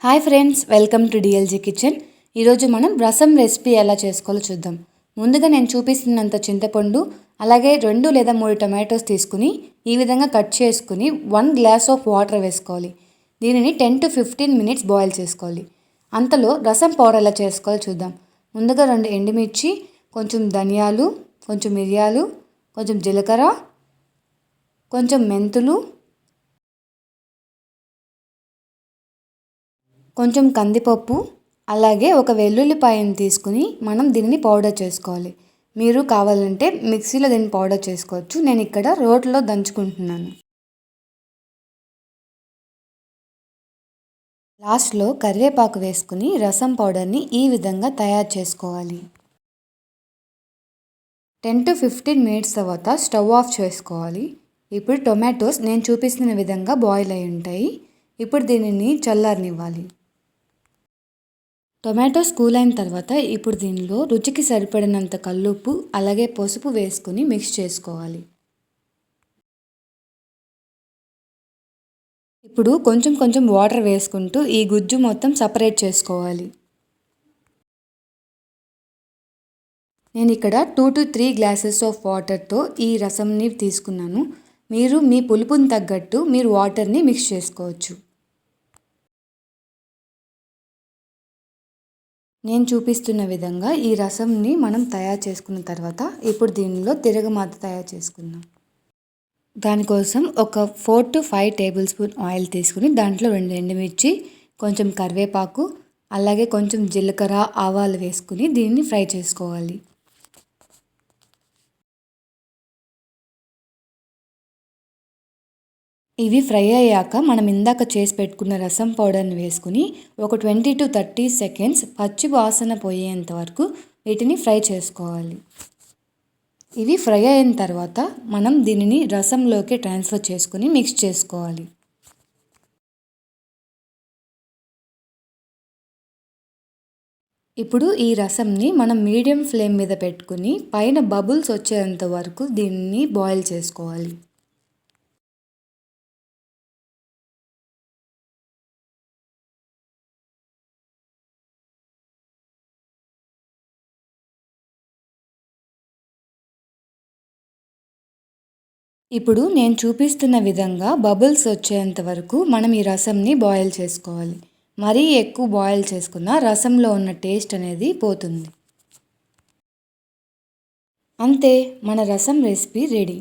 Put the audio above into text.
Hi friends, welcome to DLG kitchen. ఈరోజు మనం రసం రెసిపీ ఎలా చేసుకోవాలో చూద్దాం. ముందుగా నేను చూపిస్తున్నంత చింతపండు, అలాగే 2 లేదా 3 టొమాటోస్ తీసుకుని ఈ విధంగా కట్ చేసుకుని 1 గ్లాస్ ఆఫ్ వాటర్ వేసుకోవాలి. దీనిని 10 to 15 మినిట్స్ బాయిల్ చేసుకోవాలి. అంతలో రసం పౌడర్ ఎలా చేసుకోవాలో చూద్దాం. ముందుగా 2 ఎండుమిర్చి, కొంచెం ధనియాలు, కొంచెం మిరియాలు, కొంచెం జీలకర్ర, కొంచెం మెంతులు, కొంచెం కందిపప్పు, అలాగే ఒక వెల్లుల్లిపాయను తీసుకుని మనం దీనిని పౌడర్ చేసుకోవాలి. మీరు కావాలంటే మిక్సీలో దీన్ని పౌడర్ చేసుకోవచ్చు. నేను ఇక్కడ రోట్లో దంచుకుంటున్నాను. లాస్ట్లో కరివేపాకు వేసుకుని రసం పౌడర్ని ఈ విధంగా తయారు చేసుకోవాలి. 10 to 15 మినిట్స్ తర్వాత స్టవ్ ఆఫ్ చేసుకోవాలి. ఇప్పుడు టొమాటోస్ నేను చూపిస్తున్న విధంగా బాయిల్ అయి ఉంటాయి. ఇప్పుడు దీనిని చల్లారనివ్వాలి. టొమాటోస్ కూల్ అయిన తర్వాత ఇప్పుడు దీనిలో రుచికి సరిపడినంత కల్లుప్పు, అలాగే పసుపు వేసుకుని మిక్స్ చేసుకోవాలి. ఇప్పుడు కొంచెం కొంచెం వాటర్ వేసుకుంటూ ఈ గుజ్జు మొత్తం సపరేట్ చేసుకోవాలి. నేను ఇక్కడ 2 to 3 గ్లాసెస్ ఆఫ్ వాటర్తో ఈ రసంని తీసుకున్నాను. మీరు మీ పులుపుని తగ్గట్టు మీరు వాటర్ని మిక్స్ చేసుకోవచ్చు. నేను చూపిస్తున్న విధంగా ఈ రసంని మనం తయారు చేసుకున్న తర్వాత ఇప్పుడు దీనిలో తిరగమాత తయారు చేసుకుందాం. దానికోసం ఒక 4 to 5 టేబుల్ స్పూన్ ఆయిల్ తీసుకుని దాంట్లో 2 ఎండుమిర్చి, కొంచెం కరివేపాకు, అలాగే కొంచెం జీలకర్ర, ఆవాలు వేసుకుని దీన్ని ఫ్రై చేసుకోవాలి. ఇవి ఫ్రై అయ్యాక మనం ఇందాక చేసి పెట్టుకున్న రసం పౌడర్ని వేసుకుని ఒక 20 to 30 సెకండ్స్ పచ్చి వాసన పోయేంత వరకు వీటిని ఫ్రై చేసుకోవాలి. ఇవి ఫ్రై అయిన తర్వాత మనం దీనిని రసంలోకి ట్రాన్స్ఫర్ చేసుకుని మిక్స్ చేసుకోవాలి. ఇప్పుడు ఈ రసంని మనం మీడియం ఫ్లేమ్ మీద పెట్టుకుని పైన బబుల్స్ వచ్చేంత వరకు దీన్ని బాయిల్ చేసుకోవాలి. ఇప్పుడు నేను చూపిస్తున్న విధంగా బబుల్స్ వచ్చేంత వరకు మనం ఈ రసంని బాయిల్ చేసుకోవాలి. మరీ ఎక్కువ బాయిల్ చేసుకున్న రసంలో ఉన్న టేస్ట్ అనేది పోతుంది. అంతే, మన రసం రెసిపీ రెడీ.